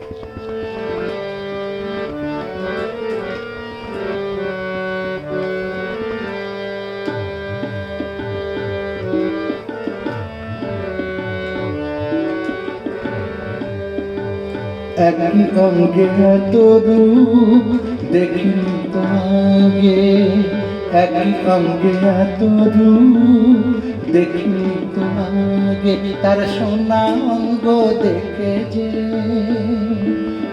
একই অঙ্গে এত রূপ দেখিনি তোমাকে, একই অঙ্গে এত রূপ দেখিনি তোমাকে। তার সোনা অঙ্গ দেখে যে,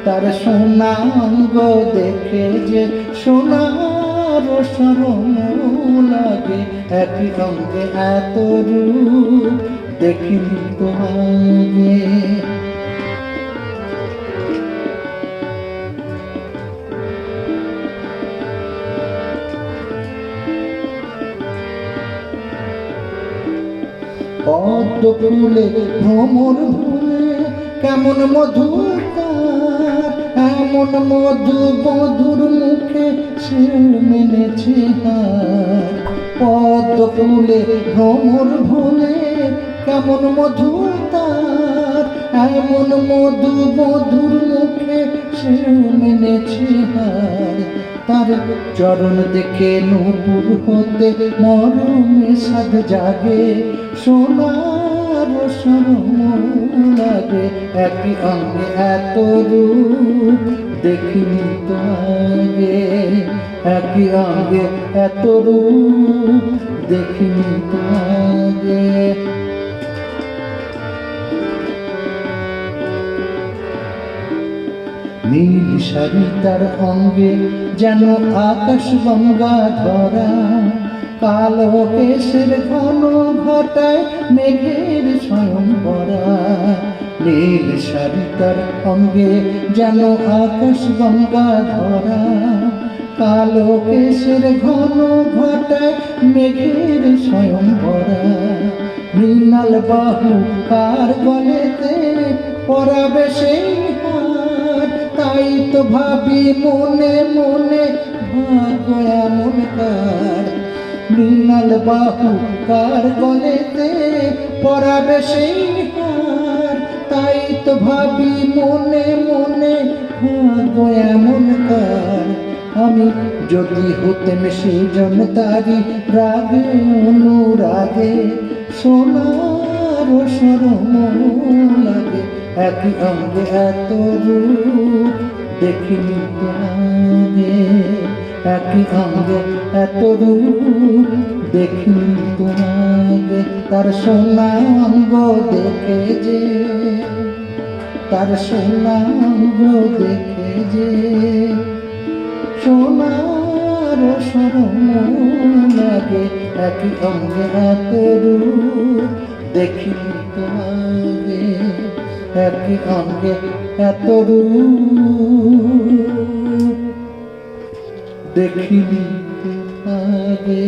তার সোনা অঙ্গ দেখে যে সোনার শরম লাগে। একই অঙ্গে এত রূপ দেখিনি তোমাকে। পদ্ম ফুলে ভ্রমর ভুলে কেমন মধুর তার, এমন মধু মধুর মুখে সে মেনেছে হার। পদ্ম ফুলে ভ্রমর ভুলে কেমন মধুর তার, এমন মধু মধুর মুখে সে মেনেছে হার। তার চরণ দেখে নূপুর হতে মরমে সাধ জাগে, সোনার শরম লাগে। একই অঙ্গে এত রূপ দেখিনি তোমাকে, একই অঙ্গে এত রূপ দেখিনি তোমাকে। নীল শাড়ি তার অঙ্গে যেন আকাশ গঙ্গা ধরা, কালো কেশের ঘন ঘটায় মেঘের স্বয়ংবরা। নীল শাড়ি তার অঙ্গে যেন আকাশ গঙ্গা ধরা, কালো কেশের ঘন ঘটায় মেঘের স্বয়ংবরা। মৃণাল বাহু কার গলেতে পরাবে সেই হার, তাই তো ভাবি মনে মনে ভাগ্য এমন কার। মৃণাল বাহু কার গলেতে পরাবে সেই হার, তাই তো ভাবি মনে মনে ভাগ্য এমন কার। আমি যদি হতেন সেজন তারি রাগে অনুরাগে, সোনার শরম লাগে। একই অঙ্গে এত রূপ দেখিনি তোমাকে, একই অঙ্গে এত রূপ দেখিনি তোমাকে। তার সোনা অঙ্গ দেখে যে, তার সোনা অঙ্গ দেখে যে সোনার শরম লাগে। একই অঙ্গে এত রূপ দেখিনি তোমাকে, একই অঙ্গে এত রূপ দেখিনি তোমাকে।